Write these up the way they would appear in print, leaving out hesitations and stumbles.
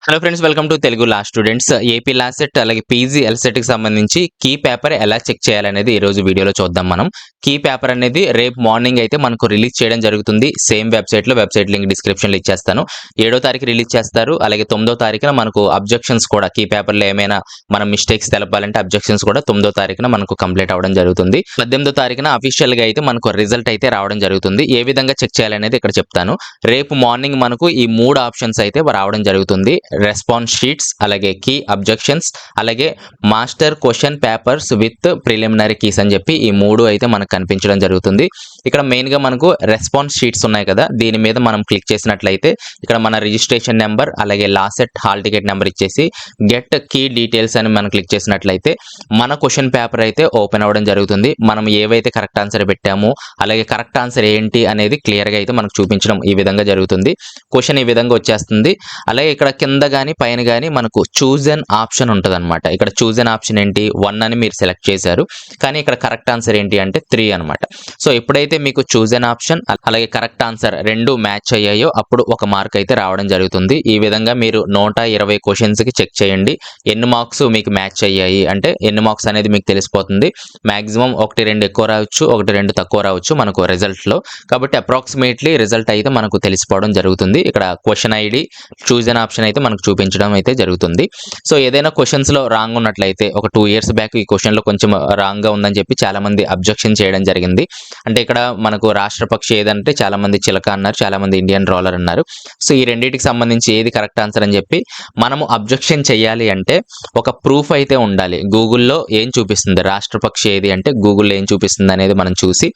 Hello friends, welcome to Telugu law students. AP law set అలాగే PG ఎల్సెట్ కి సంబంధించి key paper ఎలా చెక్ చేయాలనేది ఈ రోజు వీడియోలో చూద్దాం. మనం కీ పేపర్ అనేది రేపు మార్నింగ్ అయితే మనకు రిలీజ్ చేయడం జరుగుతుంది. సేమ్ వెబ్సైట్ లింక్ డిస్క్రిప్షన్ లో ఇచ్చేస్తాను. 7వ తారీఖు రిలీజ్ చేస్తారు. అలాగే 9వ తారీఖున మనకు అబ్జెక్షన్స్ కూడా కీ పేపర్ లో ఏమైనా మనం మిస్టేక్స్ తెలపాలంటే అబ్జెక్షన్స్ కూడా 9వ తారీఖున మనకు కంప్లీట్ అవ్వడం జరుగుతుంది. 18వ తారీఖున అఫీషియల్ గా అయితే మనకు రిజల్ట్ అయితే రావడం జరుగుతుంది. ఏ విధంగా చెక్ చేయాలనేది ఇక్కడ చెప్తాను. రేపు మార్నింగ్ మనకు ఈ 3 ఆప్షన్స్ అయితే రావడం జరుగుతుంది. రెస్పాన్స్ షీట్స్, అలాగే కీ అబ్జెక్షన్స్, అలాగే master question papers with preliminary keys అని చెప్పి ఈ 3 అయితే మనకు కనిపించడం జరుగుతుంది. ఇక్కడ మెయిన్ గా మనకు రెస్పాన్స్ షీట్స్ ఉన్నాయి కదా, దీని మీద మనం క్లిక్ చేసినట్లయితే ఇక్కడ మన రిజిస్ట్రేషన్ నెంబర్ అలాగే లాసెట్ హాల్ టికెట్ నెంబర్ ఇచ్చేసి గెట్ కీ డీటెయిల్స్ అని మనం క్లిక్ చేసినట్లయితే మన క్వశ్చన్ పేపర్ అయితే ఓపెన్ అవ్వడం జరుగుతుంది. మనం ఏవైతే కరెక్ట్ ఆన్సర్ పెట్టామో అలాగే కరెక్ట్ ఆన్సర్ ఏంటి అనేది క్లియర్ గా అయితే మనకు చూపించడం ఈ విధంగా జరుగుతుంది. క్వశ్చన్ ఈ విధంగా వచ్చేస్తుంది. అలాగే ఇక్కడ కింద గానీ పైన గానీ మనకు చూజ్ అన్ ఆప్షన్ ఉంటుంది అనమాట. ఇక్కడ చూజ్ అన్ ఆప్షన్ ఏంటి, 1 అని మీరు సెలెక్ట్ చేశారు, కానీ ఇక్కడ కరెక్ట్ ఆన్సర్ ఏంటి అంటే 3 అనమాట. సో ఎప్పుడైతే మీకు చూజ్ అన్ ఆప్షన్ అలాగే కరెక్ట్ ఆన్సర్ 2 మ్యాచ్ అయ్యాయో అప్పుడు ఒక మార్క్ అయితే రావడం జరుగుతుంది. ఈ విధంగా మీరు 120 క్వశ్చన్స్ కి చెక్ చేయండి. ఎన్ని మార్క్స్ మీకు మ్యాచ్ అయ్యాయి అంటే ఎన్ని మార్క్స్ అనేది మీకు తెలిసిపోతుంది. మాక్సిమం 1-2 ఎక్కువ రావచ్చు, 1-2 తక్కువ రావచ్చు మనకు రిజల్ట్ లో. కాబట్టి అప్రాక్సిమేట్లీ రిజల్ట్ అయితే మనకు తెలిసిపోవడం జరుగుతుంది. ఇక్కడ question ID choose an option అయితే మనకు చూపించడం అయితే జరుగుతుంది. సో ఏదైనా క్వశ్చన్స్ లో రాంగ్ ఉన్నట్లయితే ఒక 2 ఇయర్స్ బ్యాక్ ఈ క్వశ్చన్ లో కొంచెం రాంగ్ గా ఉందని చెప్పి చాలా మంది అబ్జెక్షన్ చేయడం జరిగింది. అంటే ఇక్కడ మనకు రాష్ట్రపక్షి ఏదంటే చాలా మంది చిలక అన్నారు, చాలా మంది ఇండియన్ రోలర్ అన్నారు. సో ఈ రెండింటికి సంబంధించి ఏది కరెక్ట్ ఆన్సర్ అని చెప్పి మనము అబ్జెక్షన్ చేయాలి అంటే ఒక ప్రూఫ్ అయితే ఉండాలి. గూగుల్లో ఏం చూపిస్తుంది రాష్ట్రపక్షి ఏది అంటే గూగుల్లో ఏం చూపిస్తుంది అనేది మనం చూసి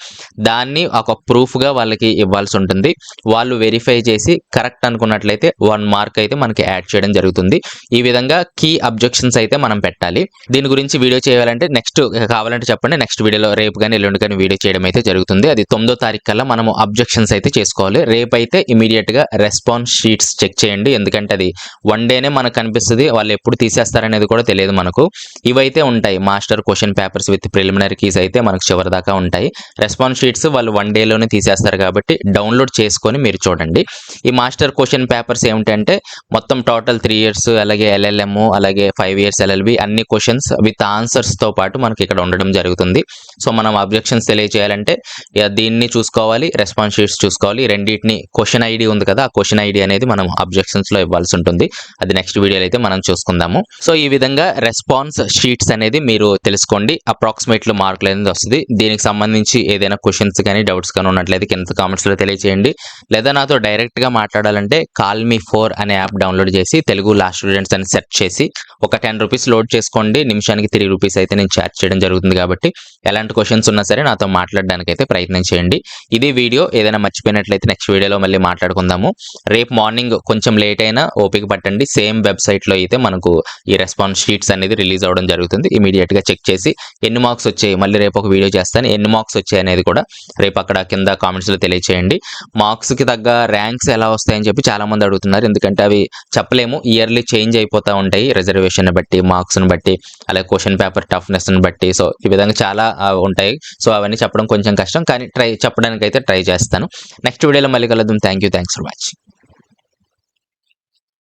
దాన్ని ఒక ప్రూఫ్ గా వాళ్ళకి ఇవ్వాల్సి ఉంటుంది. వాళ్ళు వెరిఫై చేసి కరెక్ట్ అనుకున్నట్లయితే 1 మార్క్ అయితే మనకి యాడ్ చేయడం జరుగుతుంది. ఈ విధంగా కీ అబ్జెక్షన్స్ అయితే మనం పెట్టాలి. దీని గురించి వీడియో చేయాలంటే నెక్స్ట్ కావాలంటే చెప్పండి, నెక్స్ట్ వీడియోలో రేపు కానీ ఎల్లుండి కానీ వీడియో చేయడం అయితే జరుగుతుంది. అది 9వ తారీఖు కల్లా మనము అబ్జెక్షన్స్ అయితే చేసుకోవాలి. రేపు అయితే ఇమీడియట్ గా రెస్పాన్స్ షీట్స్ చెక్ చేయండి. ఎందుకంటే అది 1 డేనే మనకు కనిపిస్తుంది. వాళ్ళు ఎప్పుడు తీసేస్తారనేది కూడా తెలియదు మనకు. ఇవైతే ఉంటాయి master question papers with preliminary keys అయితే మనకు చివరి దాకా ఉంటాయి. రెస్పాన్స్ షీట్స్ వాళ్ళు 1 డేలోనే తీసేస్తారు కాబట్టి డౌన్లోడ్ చేసుకొని మీరు చూడండి. ఈ మాస్టర్ క్వశ్చన్ పేపర్స్ ఏమిటంటే మొత్తం టోటల్ 3 ఇయర్స్ అలాగే ఎల్ఎల్ఎం అలాగే 5 ఇయర్స్ ఎల్ఎల్బి అన్ని క్వశ్చన్స్ విత్ ఆన్సర్స్ తో పాటు మనకి ఇక్కడ ఉండడం జరుగుతుంది. సో మనం అబ్జెక్షన్స్ తెలియజేయాలంటే దీన్ని చూసుకోవాలి, రెస్పాన్స్ షీట్స్ చూసుకోవాలి. రెండింటిని క్వశ్చన్ ఐడి ఉంది కదా, ఆ క్వశ్చన్ ఐడి అనేది మనం అబ్జెక్షన్స్ లో ఇవ్వాల్సి ఉంటుంది. అది నెక్స్ట్ వీడియోలో అయితే మనం చూసుకుందాము. సో ఈ విధంగా రెస్పాన్స్ షీట్స్ అనేది మీరు తెలుసుకోండి. అప్రాక్సిమేట్ మార్కులు అనేది వస్తుంది. దీనికి సంబంధించి ఏదైనా క్వశ్చన్స్ కానీ డౌట్స్ కానీ ఉన్నట్లయితే కింద కామెంట్స్ లో తెలియజేయండి. లేదా నాతో డైరెక్ట్ గా మాట్లాడాలంటే కాల్ మీ 4 అనే యాప్ డౌన్లోడ్ చేసి తెలుగు లా స్టూడెంట్స్ అని సెర్చ్ చేసి ఒక 10 రూపీస్ లోడ్ చేసుకోండి. నిమిషానికి 3 రూపీస్ అయితే నేను చార్జ్ చేయడం జరుగుతుంది. కాబట్టి ఎలాంటి క్వశ్చన్స్ ఉన్నా సరే నాతో మాట్లాడడానికి అయితే ప్రయత్నం చేయండి. ఇది వీడియో. ఏదైనా మర్చిపోయినట్లయితే నెక్స్ట్ వీడియోలో మళ్ళీ మాట్లాడుకుందాము. రేపు మార్నింగ్ కొంచెం లేట్ అయినా ఓపిక పట్టండి. సేమ్ వెబ్సైట్ లో అయితే మనకు ఈ రెస్పాన్స్ షీట్స్ అనేది రిలీజ్ అవ్వడం జరుగుతుంది. ఇమీడియట్ గా చెక్ చేసి ఎన్ని మార్క్స్ వచ్చాయి, మళ్ళీ రేపు ఒక వీడియో చేస్తాను, ఎన్ని మార్క్స్ వచ్చాయి అనేది కూడా రేపు అక్కడ కింద కామెంట్స్ లో తెలియచేయండి. మార్క్స్ కి తగ్గ ర్యాంక్స్ ఎలా వస్తాయని చెప్పి చాలా మంది అడుగుతున్నారు. ఎందుకంటే అవి చెప్పలేము, ఇయర్లీ చేంజ్ అయిపోతూ ఉంటాయి. రిజర్వేషన్ బట్టి, మార్క్స్ ని బట్టి, అలాగే క్వశ్చన్ పేపర్ టఫ్నెస్ ని బట్టి. సో ఈ విధంగా చాలా ఉంటాయి. సో అవన్నీ చెప్పడం కొంచెం కష్టం, కానీ చెప్పడానికి అయితే ట్రై చేస్తాను. నెక్స్ట్ వీడియోలో మళ్ళీ కలుద్దాం. Thanks for watching.